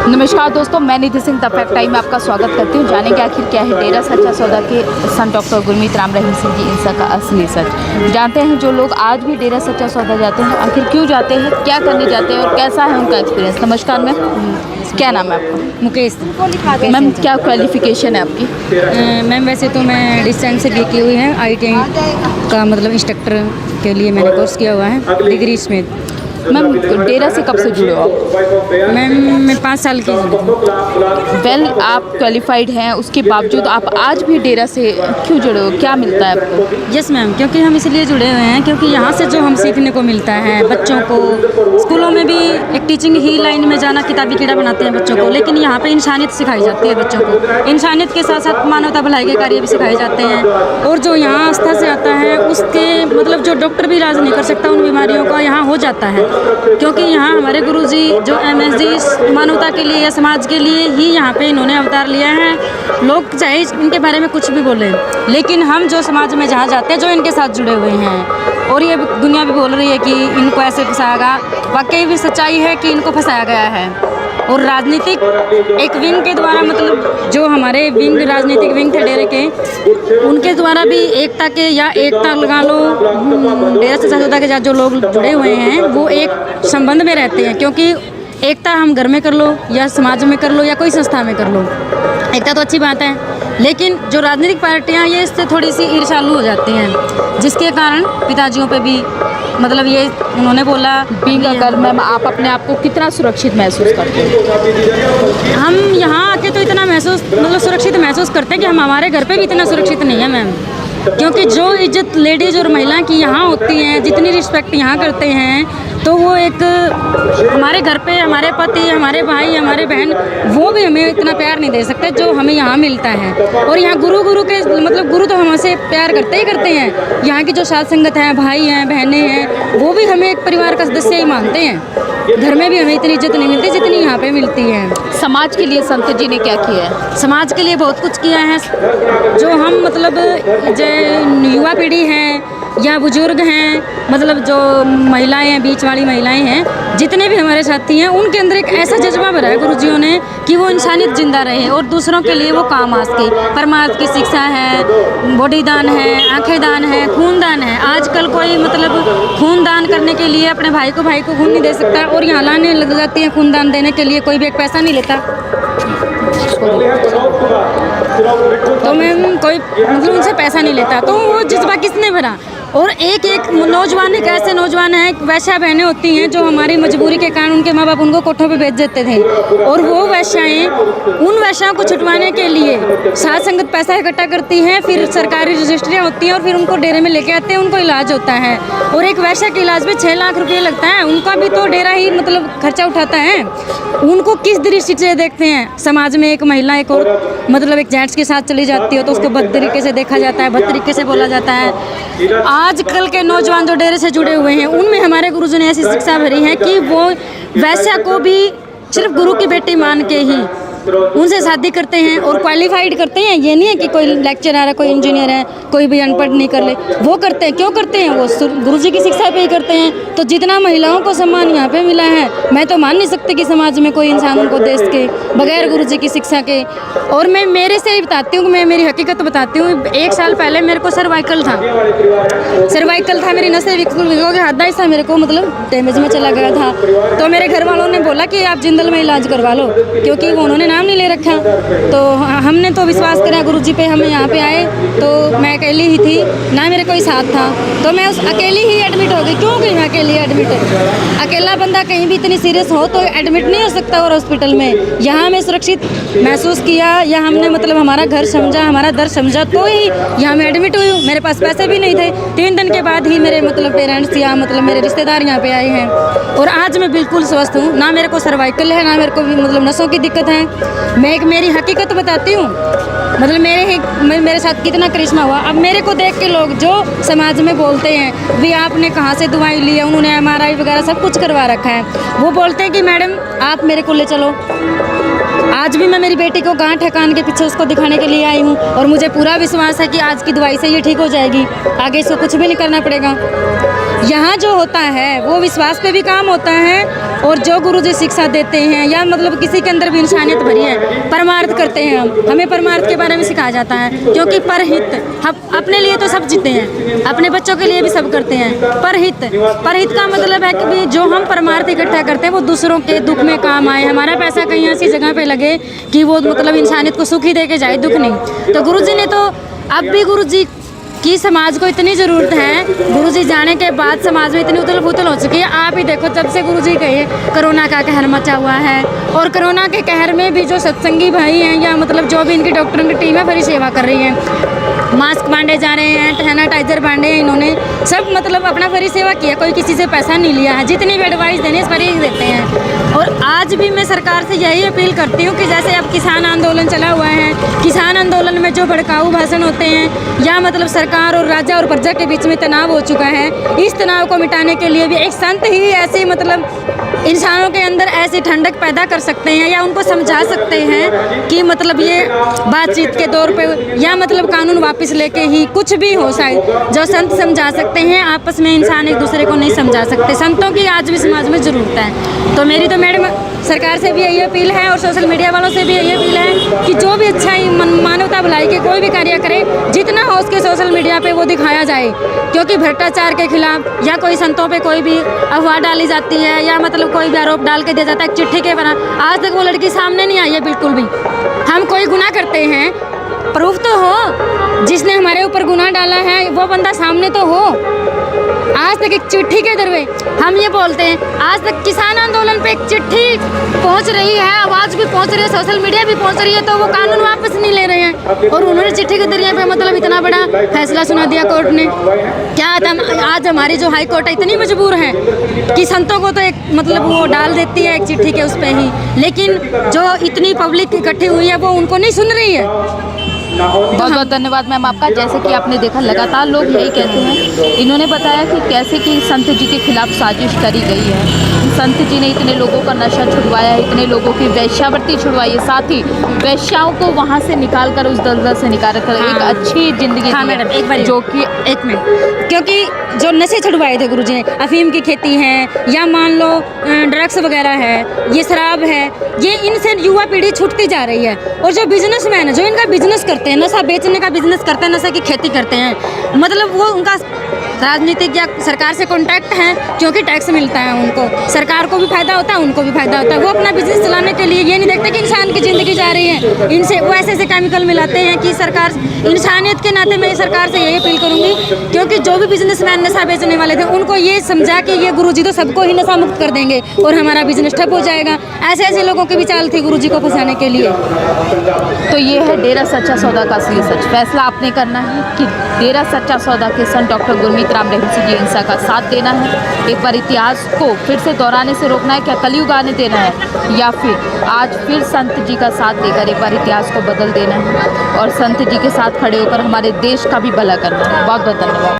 नमस्कार दोस्तों, मैं निधि सिंह द फैक्ट टाइम में आपका स्वागत करती हूँ। जानेंगे आखिर क्या है डेरा सच्चा सौदा के संत डॉक्टर गुरमीत राम रहीम सिंह जी इंसा का असली सच। जानते हैं जो लोग आज भी डेरा सच्चा सौदा जाते हैं आखिर क्यों जाते हैं, क्या करने जाते हैं और कैसा है उनका एक्सपीरियंस। नमस्कार मैम, क्या नाम है आपका? मुकेश। मैम क्या क्वालिफिकेशन है आपकी? मैम वैसे तो मैं डिस्टेंस से की हुई है, ITI का मतलब इंस्ट्रक्टर के लिए मैंने कोर्स किया हुआ है, डिग्री इसमें। मैम डेरा से कब से जुड़े हो आप? मैम मैं 5 साल की हूँ। वेल आप क्वालिफाइड हैं, उसके बावजूद आप आज भी डेरा से क्यों जुड़े हो, क्या मिलता है आपको? यस मैम, क्योंकि हम इसलिए जुड़े हुए हैं क्योंकि यहाँ से जो हम सीखने को मिलता है बच्चों को, स्कूलों में भी एक टीचिंग ही लाइन में जाना किताबी कीड़ा बनाते हैं बच्चों को, लेकिन यहाँ पे इंसानियत सिखाई जाती है बच्चों को। इंसानियत के साथ साथ मानवता भलाई के कार्य भी सिखाए जाते हैं। और जो यहाँ आस्था से आता है उसके मतलब जो डॉक्टर भी इलाज नहीं कर सकता उन बीमारियों का यहाँ हो जाता है, क्योंकि यहाँ हमारे गुरुजी जो MSD मानवता के लिए या समाज के लिए ही यहाँ पे इन्होंने अवतार लिया है। लोग चाहे इनके बारे में कुछ भी बोलें, लेकिन हम जो समाज में जहाँ जाते हैं जो इनके साथ जुड़े हुए हैं, और ये दुनिया भी बोल रही है कि इनको ऐसे फंसाया, वाकई भी सच्चाई है कि इनको फंसाया गया है। और राजनीतिक एक विंग के द्वारा मतलब जो हमारे विंग राजनीतिक विंग थे डेरे के, उनके द्वारा भी एकता के या एकता लगा लो, डेरा सच्चा सौदा के साथ जो लोग जुड़े हुए हैं वो एक संबंध में रहते हैं, क्योंकि एकता हम घर में कर लो या समाज में कर लो या कोई संस्था में कर लो, एकता तो अच्छी बात है, लेकिन जो राजनीतिक पार्टियां ये इससे थोड़ी सी ईर्ष्यालु हो जाती हैं, जिसके कारण पिताजियों पे भी मतलब ये उन्होंने बोला। बीइंग अ गर्ल मैम, आप अपने आप को कितना सुरक्षित महसूस करते हैं? हम यहाँ आके तो इतना महसूस मतलब सुरक्षित महसूस करते हैं कि हम हमारे घर पे भी इतना सुरक्षित नहीं है मैम, क्योंकि जो इज्जत लेडीज़ और महिला की यहाँ होती हैं, जितनी रिस्पेक्ट यहाँ करते हैं, तो वो एक हमारे घर पे हमारे पति, हमारे भाई, हमारे बहन, वो भी हमें इतना प्यार नहीं दे सकते जो हमें यहाँ मिलता है। और यहाँ गुरु के मतलब गुरु तो हमसे प्यार करते ही करते हैं। यहाँ की जो साध संगत है, भाई हैं, बहनें हैं, वो भी हमें एक परिवार का सदस्य ही मानते हैं। घर में भी हमें इतनी इज्जत नहीं मिलती जितनी यहाँ पे मिलती है। समाज के लिए संत जी ने क्या किया है? समाज के लिए बहुत कुछ किया है। जो हम मतलब जो युवा पीढ़ी है या बुजुर्ग हैं, मतलब जो महिलाएं हैं, बीच वाली महिलाएं हैं, जितने भी हमारे साथी हैं, उनके अंदर एक ऐसा जज्बा भरा है गुरुजियों ने कि वो इंसानियत जिंदा रहे और दूसरों के लिए वो काम आ सके। परमार्थ की शिक्षा है, बॉडी दान है, आंखें दान है, खून दान है। आजकल कोई मतलब खून दान करने के लिए अपने भाई को खून नहीं दे सकता, और यहाँ लाने लग जाती है खून दान देने के लिए, कोई भी एक पैसा नहीं लेता। तो मैम कोई मतलब उनसे पैसा नहीं लेता, तो वो जज्बा किसने भरा? और एक नौजवान, एक ऐसे नौजवान है, वैश्या बहनें होती हैं जो हमारी मजबूरी के कारण उनके माँ बाप उनको कोठों पे भेज देते थे, और वो वैश्याएँ उन वैश्याओं को छुटवाने के लिए साध संगत पैसा इकट्ठा करती हैं, फिर सरकारी रजिस्ट्रियाँ होती हैं और फिर उनको डेरे में लेके आते हैं, उनको इलाज होता है। और एक वैश्या के इलाज में 6 लाख रुपये लगता है, उनका भी तो डेरा ही मतलब खर्चा उठाता है। उनको किस दृष्टि से देखते हैं? समाज में एक महिला एक और मतलब एक जेंट्स के साथ चली जाती है तो उसको बद तरीके से देखा जाता है, बद तरीके से बोला जाता है। आजकल के नौजवान जो डेरे से जुड़े हुए हैं, उनमें हमारे गुरुजी ने ऐसी शिक्षा भरी है कि वो वैश्या को भी सिर्फ गुरु की बेटी मान के ही उनसे शादी करते हैं और क्वालिफाइड करते हैं। ये नहीं है कि कोई लेक्चरर है, कोई इंजीनियर है, कोई भी अनपढ़ नहीं कर ले, वो करते हैं। क्यों करते हैं? वो गुरुजी की शिक्षा पे ही करते हैं। तो जितना महिलाओं को सम्मान यहाँ पे मिला है, मैं तो मान नहीं सकती कि समाज में कोई इंसान उनको दे सके बगैर गुरुजी की शिक्षा के। और मैं मेरे से ही बताती हूँ, मैं मेरी हकीकत बताती हूँ। 1 साल पहले मेरे को सर्वाइकल था, मेरी नसें विकसित आधा हिस्सा मेरे को मतलब डैमेज में चला गया था। तो मेरे घर वालों ने बोला कि आप जिंदल में इलाज करवा लो, क्योंकि उन्होंने नाम नहीं ले रखा। तो हमने तो विश्वास करा गुरुजी पे, हम यहाँ पे आए तो मैं अकेली ही थी, ना मेरे कोई साथ था, तो मैं उस अकेली ही एडमिट हो गई। क्यों गई मैं अकेली एडमिट? अकेला बंदा कहीं भी इतनी सीरियस हो तो एडमिट नहीं हो सकता और हॉस्पिटल में। यहाँ मैं सुरक्षित महसूस किया, या हमने मतलब हमारा घर समझा, हमारा दर्द समझा, तो ही यहाँ मैं एडमिट हुई हूँ। मेरे पास पैसे भी नहीं थे। 3 दिन के बाद ही मेरे मतलब पेरेंट्स या मतलब मेरे रिश्तेदार यहाँ पे आए हैं, और आज मैं बिल्कुल स्वस्थ हूँ। ना मेरे को सर्वाइकल है, ना मेरे को मतलब नसों की दिक्कत है। मैं एक मेरी हकीकत बताती हूँ, मतलब मेरे साथ कितना करिश्मा हुआ। अब मेरे को देख के लोग जो समाज में बोलते हैं भी आपने कहाँ से दवाई ली है, उन्होंने MRI वगैरह सब कुछ करवा रखा है, वो बोलते हैं कि मैडम आप मेरे को ले चलो। आज भी मैं मेरी बेटी को गांठ ठकान के पीछे उसको दिखाने के लिए आई हूँ, और मुझे पूरा विश्वास है कि आज की दवाई से ये ठीक हो जाएगी, आगे इसको कुछ भी नहीं करना पड़ेगा। यहाँ जो होता है वो विश्वास पे भी काम होता है, और जो गुरुजी शिक्षा देते हैं या मतलब किसी के अंदर भी इंसानियत भरी है, परमार्थ करते हैं हमें परमार्थ के बारे में सिखाया जाता है, क्योंकि परहित हम अपने लिए तो सब जीते हैं, अपने बच्चों के लिए भी सब करते हैं, परहित का मतलब है कि भी जो हम परमार्थ इकट्ठा करते हैं वो दूसरों के दुख में काम आए, हमारा पैसा कहीं ऐसी जगह पे लगे कि वो मतलब इंसानियत को सुख ही दे के जाए, दुख नहीं। तो गुरुजी ने तो अब भी गुरुजी कि समाज को इतनी ज़रूरत है, गुरुजी जाने के बाद समाज में इतनी उथल पुथल हो चुकी है। आप ही देखो जब से गुरुजी गए कोरोना का कहर मचा हुआ है, और कोरोना के कहर में भी जो सत्संगी भाई हैं या मतलब जो भी इनकी डॉक्टरों की टीम है बड़ी सेवा कर रही है, मास्क बांटे जा रहे हैं, सैनिटाइजर बांटे हैं, इन्होंने सब मतलब अपना फ्री सेवा किया, कोई किसी से पैसा नहीं लिया है, जितनी भी एडवाइस देनी है फ्री देते हैं। और आज भी मैं सरकार से यही अपील करती हूँ कि जैसे अब किसान आंदोलन चला हुआ है, किसान आंदोलन में जो भड़काऊ भाषण होते हैं या मतलब सरकार और राजा और प्रजा के बीच में तनाव हो चुका है, इस तनाव को मिटाने के लिए भी एक संत ही ऐसे मतलब इंसानों के अंदर ऐसी ठंडक पैदा कर सकते हैं या उनको समझा सकते हैं कि मतलब ये बातचीत के दौर पे या मतलब कानून वापस लेके ही कुछ भी हो, शायद जो संत समझा सकते हैं, आपस में इंसान एक दूसरे को नहीं समझा सकते। संतों की आज भी समाज में ज़रूरत है। तो मेरी तो मैडम सरकार से भी यही अपील है और सोशल मीडिया वालों से भी यही अपील है कि जो भी अच्छा ही मानवता भलाई के कोई भी कार्य करे, जितना हो उसके सोशल मीडिया पे वो दिखाया जाए, क्योंकि भ्रष्टाचार के खिलाफ या कोई संतों पे कोई भी अफवाह डाली जाती है या मतलब कोई भी आरोप डाल के दिया जाता है चिट्ठी के बना, आज तक वो लड़की सामने नहीं आई है बिल्कुल भी। हम कोई गुनाह करते हैं, प्रूफ तो हो, जिसने हमारे ऊपर गुनाह डाला है वो बंदा सामने तो हो। आज तक एक चिट्ठी के दरवे हम ये बोलते हैं, आज तक किसान आंदोलन पे एक चिट्ठी पहुंच रही है, आवाज़ भी पहुंच रही है, सोशल मीडिया भी पहुंच रही है, तो वो कानून वापस नहीं ले रहे हैं। और उन्होंने चिट्ठी के जरिए पे मतलब इतना बड़ा फैसला सुना दिया कोर्ट ने। क्या आज हमारी जो हाई कोर्ट है इतनी मजबूर है कि संतों को तो एक मतलब वो डाल देती है एक चिट्ठी के उस पर ही, लेकिन जो इतनी पब्लिक इकट्ठी हुई है वो उनको नहीं सुन रही है। बहुत बहुत धन्यवाद मैम आपका। जैसे कि आपने देखा लगातार लोग यही कहते हैं, इन्होंने बताया कि कैसे कि संत जी के खिलाफ साजिश करी गई है, संत जी ने इतने लोगों का नशा छुड़वाया है, इतने लोगों की वैश्यावृत्ति छुड़वाई है, साथ ही वैश्याओं को वहाँ से निकाल कर उस दलदल से निकाल कर एक अच्छी जिंदगी हाँ मैडम, एक बार जो कि एक मिनट, क्योंकि जो नशे छुड़वाए थे गुरुजी ने, अफीम की खेती है या मान लो ड्रग्स वगैरह है, ये शराब है, ये इनसे युवा पीढ़ी छूटती जा रही है। और जो बिजनेसमैन है, जो इनका बिजनेस करते हैं, नशा बेचने का बिजनेस करते हैं, नशे की खेती करते हैं, मतलब वो उनका राजनीतिक या सरकार से कॉन्टैक्ट है, क्योंकि टैक्स मिलता है उनको, सरकार को भी फायदा होता है, उनको भी फायदा होता है। वो अपना बिजनेस चलाने के लिए ये नहीं देखते कि इंसान की ज़िंदगी जा रही है, इनसे वो ऐसे ऐसे केमिकल मिलाते हैं कि सरकार, इंसानियत के नाते मैं सरकार से यही अपील करूँगी, क्योंकि जो भी बिजनेसमैन नशा बेचने वाले थे उनको ये समझा कि ये गुरुजी तो सबको ही नशा मुक्त कर देंगे और हमारा बिजनेस ठप हो जाएगा। ऐसे ऐसे लोगों की भी चाल थी गुरुजी को फंसाने के लिए। तो ये है डेरा सच्चा सौदा का असली सच। फैसला आपने करना है कि डेरा सच्चा सौदा के संत डॉक्टर गुरमीत राम रहीम सिंह जी इंसा का साथ देना है, एक बार इतिहास को फिर से दोहराने से रोकना है, क्या कलयुग आने देना है, या फिर आज फिर संत जी का साथ देकर एक बार इतिहास को बदल देना है और संत जी के साथ खड़े होकर हमारे देश का भी भला करना है। बहुत बहुत धन्यवाद।